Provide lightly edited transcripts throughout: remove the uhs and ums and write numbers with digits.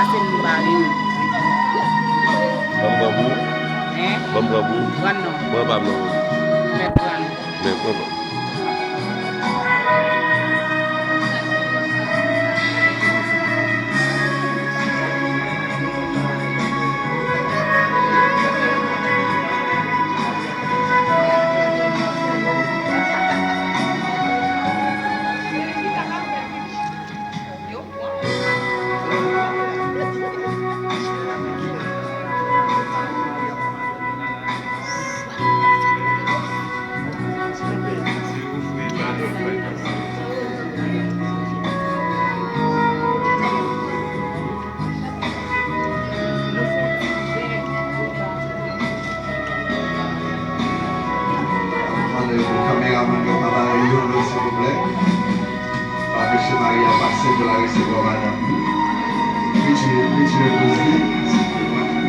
passer nous barrer. Bambu. Hein? Bambu. Bueno, Moi pas non. mais bueno. Mais comment? Caméraman de Marie, s'il vous plaît. Par M. Marie a passé de la recevoir madame. Retirez vos yeux, s'il vous plaît.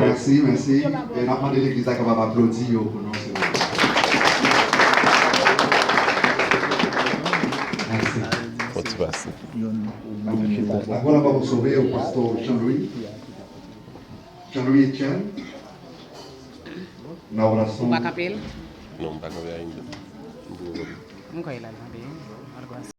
Merci, merci. Et on a demandé l'église à capable applaudir pour nous. Merci. Motivation. La parole va vous sauver au pasteur Jean-Louis. Jean-Louis Etienne. Nous avons Pas capel. Non, pas capable ainda. Nunca il a